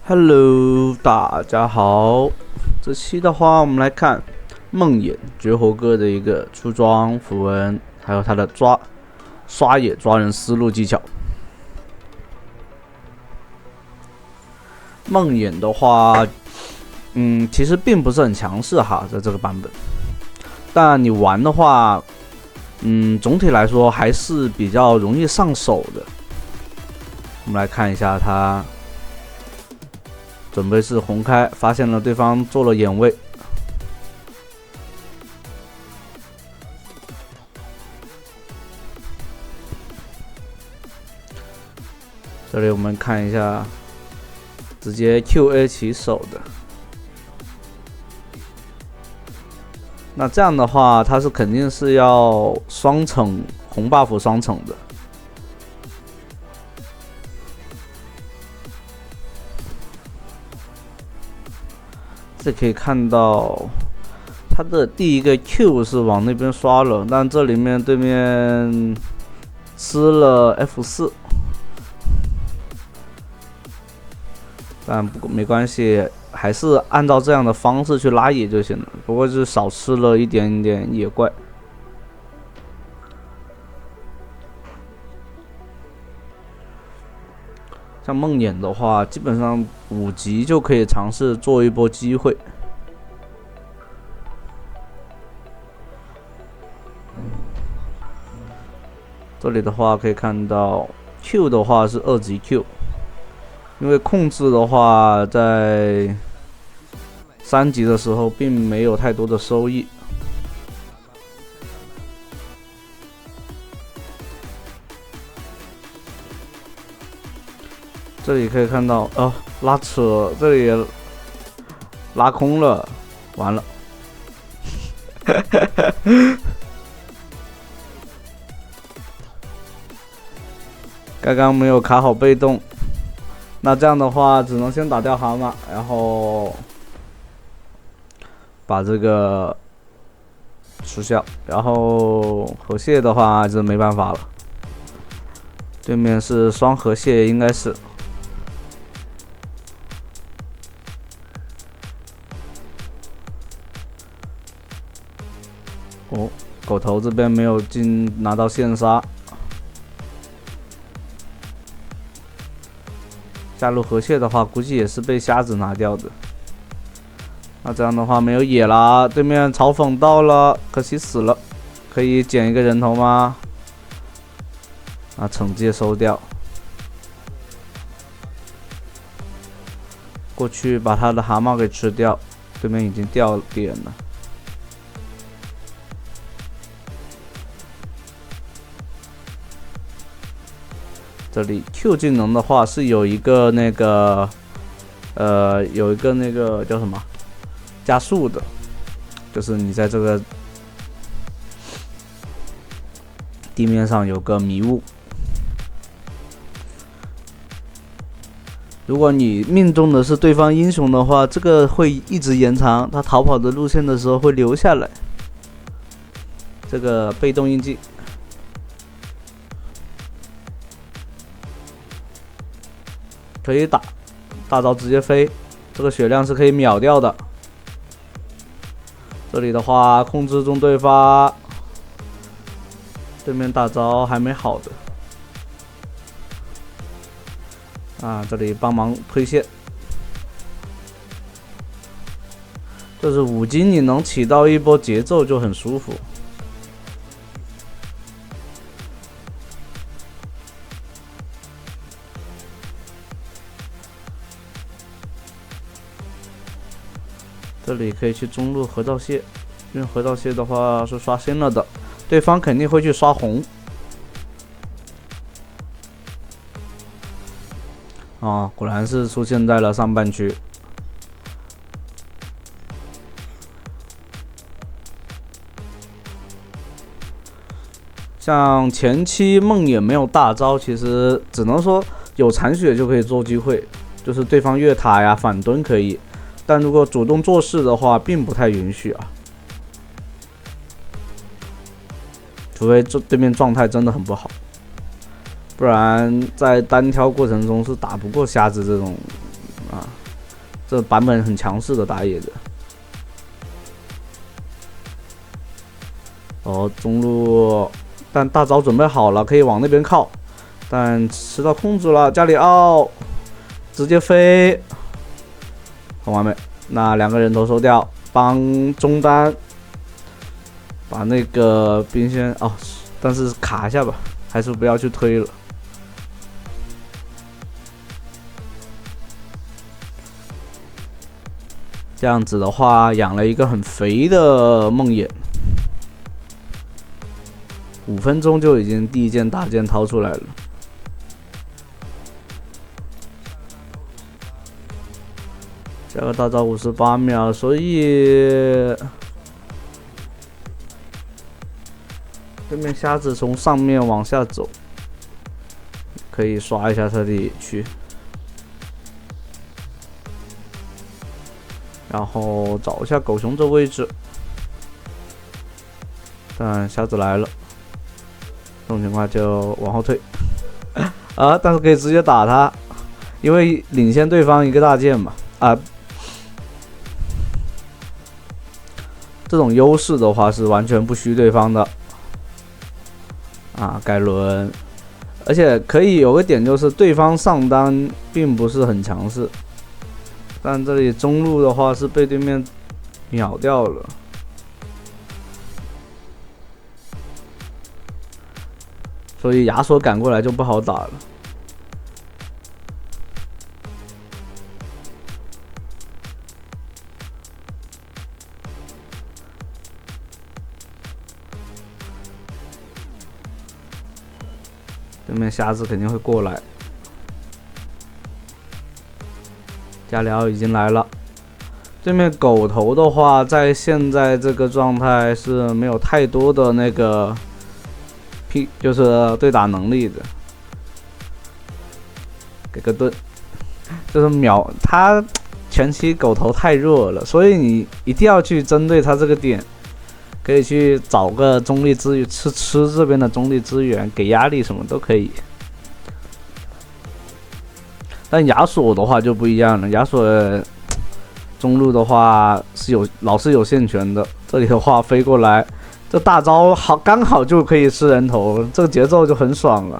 Hello，大家好。这期的话，我们来看梦魇绝活哥的一个出装符文，还有他的刷野抓人思路技巧。梦魇的话，其实并不是很强势哈，在这个版本。但你玩的话，总体来说还是比较容易上手的。我们来看一下他。准备是红开，发现了对方做了眼位，这里我们看一下，直接 QA 起手的。那这样的话，他是肯定是要双惩红 buff 双惩的。这可以看到，他的第一个 Q 是往那边刷了，但这里面对面吃了 F4，但不过没关系，还是按照这样的方式去拉野就行了。不过是少吃了一点点野怪。像梦魇的话，基本上5级就可以尝试做一波机会。这里的话可以看到 Q 的话是2级 Q， 因为控制的话在3级的时候并没有太多的收益。这里可以看到，拉扯，这里也拉空了，完了。刚刚没有卡好被动，那这样的话只能先打掉蛤蟆，然后把这个吃掉，然后河蟹的话就没办法了。对面是双河蟹，应该是。狗头这边没有拿到线杀，下路河蟹的话，估计也是被瞎子拿掉的。那这样的话没有野啦，对面嘲讽到了，可惜死了。可以捡一个人头吗？惩戒收掉，过去把他的蛤蟆给吃掉，对面已经掉点了。这里 Q 技能的话是有一个那个叫什么加速的，就是你在这个地面上有个迷雾，如果你命中的是对方英雄的话，这个会一直延长，他逃跑的路线的时候会留下来。这个被动印记。可以打，大招直接飞，这个血量是可以秒掉的。这里的话控制中对发，对面大招还没好的。这里帮忙推线，就是5级你能起到一波节奏就很舒服。这里可以去中路河道蟹，因为河道蟹的话是刷新了的，对方肯定会去刷红。果然是出现在了上半区。像前期梦魇没有大招，其实只能说有残血就可以做机会，就是对方越塔呀反蹲可以。但如果主动做事的话，并不太允许啊，除非对面状态真的很不好。不然在单挑过程中是打不过瞎子这种啊，这版本很强势的打野的。哦，中路，但大招准备好了，可以往那边靠，但吃到控制了，加里奥直接飞，很完美。那2个人头收掉，帮中单把那个兵线哦，但是卡一下吧，还是不要去推了。这样子的话，养了一个很肥的梦魇，5分钟就已经第一件大件掏出来了。下个大招58秒，所以对面瞎子从上面往下走，可以刷一下他的野区。然后找一下狗熊这位置，但瞎子来了，这种情况就往后退啊，但是可以直接打他，因为领先对方一个大件嘛啊，这种优势的话是完全不虚对方的啊，盖伦，而且可以有个点就是对方上单并不是很强势。但这里中路的话是被对面秒掉了，所以亚索赶过来就不好打了。对面瞎子肯定会过来。加里奥已经来了，对面狗头的话，在现在这个状态是没有太多的那个就是对打能力的。给个盾，就是秒他前期狗头太弱了，所以你一定要去针对他这个点，可以去找个中立资源，吃这边的中立资源，给压力什么都可以。但亚索的话就不一样了，亚索中路的话是老是有线权的，这里的话飞过来，这大招刚好就可以吃人头，这个节奏就很爽了。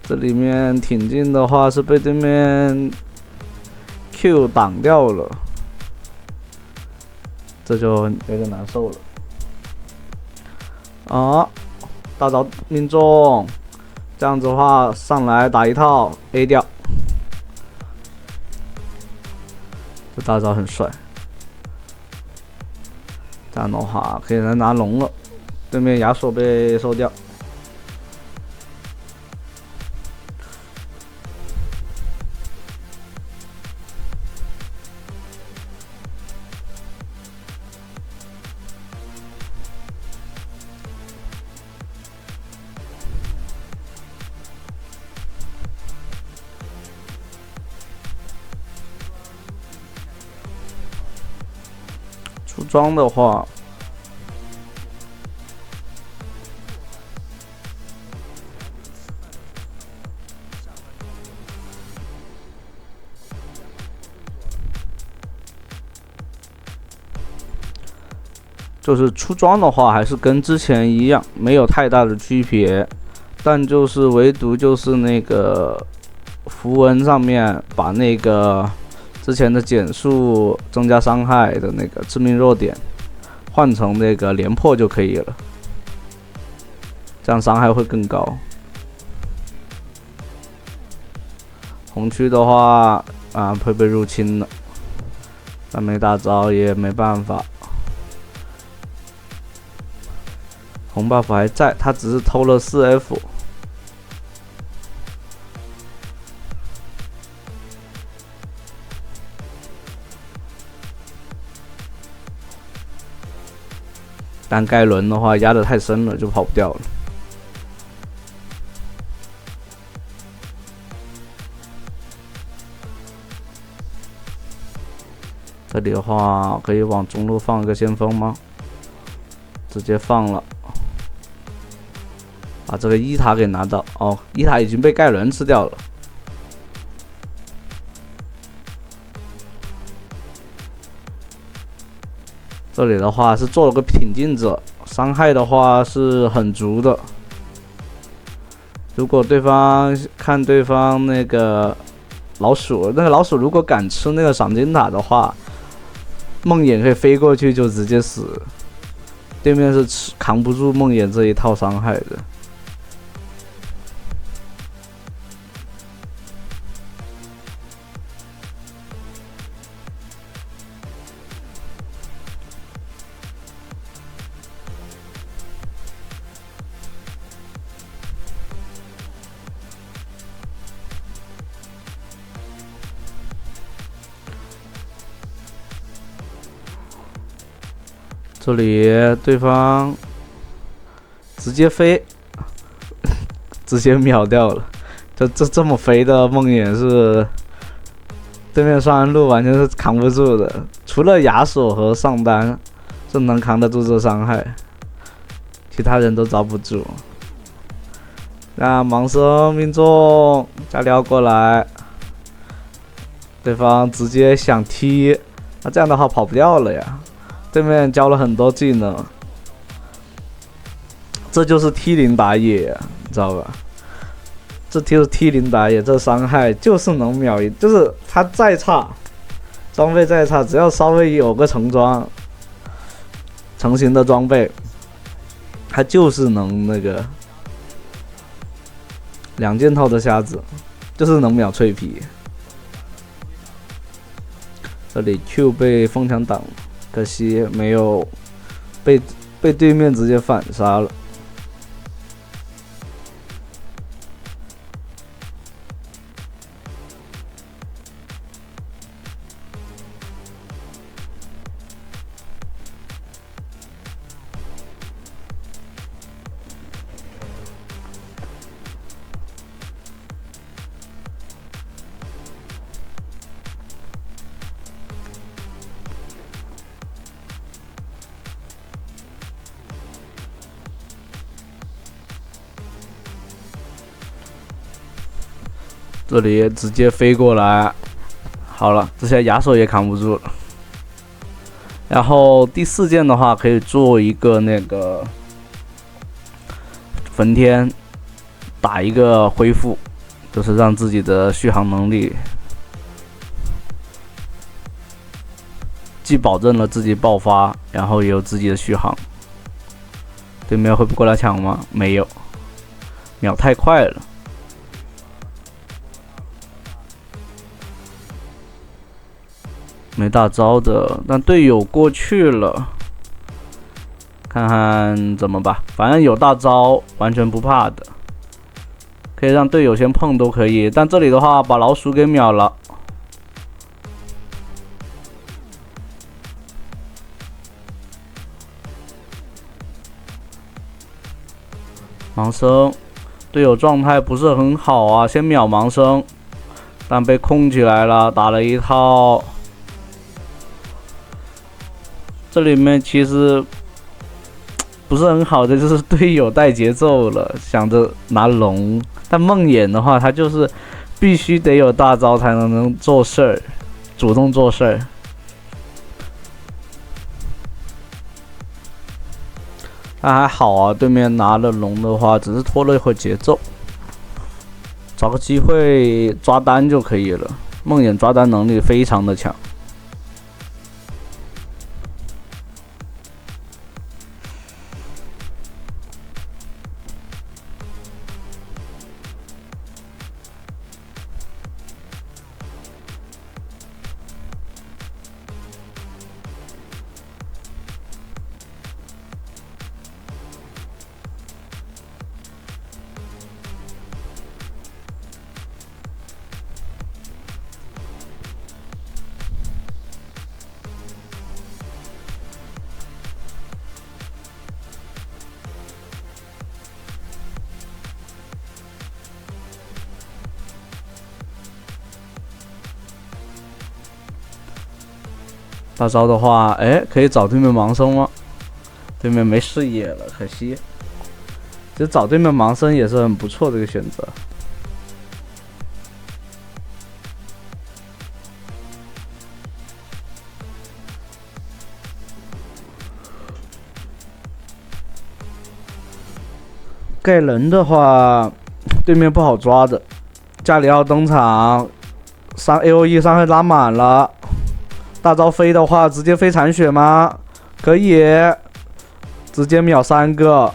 这里面挺进的话是被对面 Q 挡掉了，这就有点难受了。啊，大招命中。这样子的话，上来打一套 A 掉，这大招很帅。这样的话可以来拿龙了，对面亚索被收掉。出装的话，就是出装的话，还是跟之前一样，没有太大的区别，但就是唯独就是那个符文上面把那个之前的减速增加伤害的那个致命弱点换成那个连破就可以了，这样伤害会更高。红区的话啊会被入侵了，但没大招也没办法。红 buff 还在，他只是偷了4F。但盖伦的话压得太深了，就跑不掉了。这里的话可以往中路放一个先锋吗？直接放了，把这个伊塔给拿到。哦，伊塔已经被盖伦吃掉了。这里的话是做了个挺进者，伤害的话是很足的。如果对方看对方那个老鼠，那个老鼠如果敢吃那个赏金塔的话，梦魇可以飞过去就直接死，对面是扛不住梦魇这一套伤害的。这里对方直接飞，直接秒掉了。这么肥的梦魇是对面双人路完全是扛不住的，除了亚索和上单是能扛得住这伤害，其他人都遭不住。那盲僧命中加撩过来，对方直接想踢，那这样的话跑不掉了呀。对面教了很多技能，这就是 T0 打野，你知道吧？这就是 T0 打野，这伤害就是能秒一，就是他再差，装备再差，只要稍微有个成型的装备，他就是能那个2件套的瞎子，就是能秒脆皮。这里 Q 被风墙挡了。可惜没有被对面直接反杀了。这里直接飞过来，好了，这些亚索也扛不住了。然后第4件的话，可以做一个那个焚天，打一个恢复，就是让自己的续航能力既保证了自己爆发，然后也有自己的续航。对面会不过来抢吗？没有，秒太快了。没大招的，但队友过去了，看看怎么吧。反正有大招，完全不怕的，可以让队友先碰都可以。但这里的话，把老鼠给秒了。盲僧，队友状态不是很好啊，先秒盲僧，但被控起来了，打了一套。这里面其实不是很好的，就是队友带节奏了，想着拿龙。但梦魇的话，他就是必须得有大招才能做事儿，主动做事儿。但还好啊，对面拿了龙的话，只是拖了一会儿节奏，找个机会抓单就可以了。梦魇抓单能力非常的强。大招的话，可以找对面盲僧吗？对面没视野了，可惜。其实找对面盲僧也是很不错的一个选择。盖人的话，对面不好抓的。加里奥登场，AOE 伤害拉满了。大招飞的话，直接飞残血吗？可以，直接秒3个，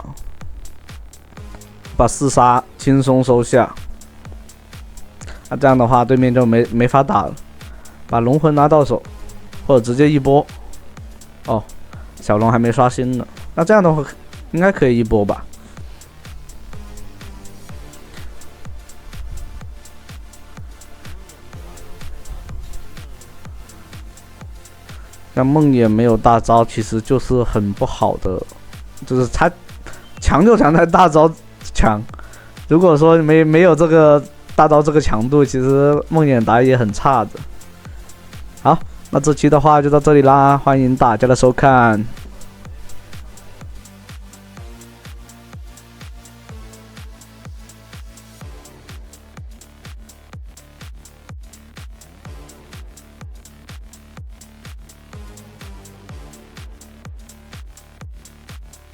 把4杀轻松收下。那这样的话，对面就没法打了。把龙魂拿到手，或者直接一波。哦，小龙还没刷新呢。那这样的话，应该可以一波吧？那梦魇没有大招，其实就是很不好的，就是他强就强在大招强。如果说没有这个大招这个强度，其实梦魇打也很差的。好，那这期的话就到这里啦，欢迎大家的收看。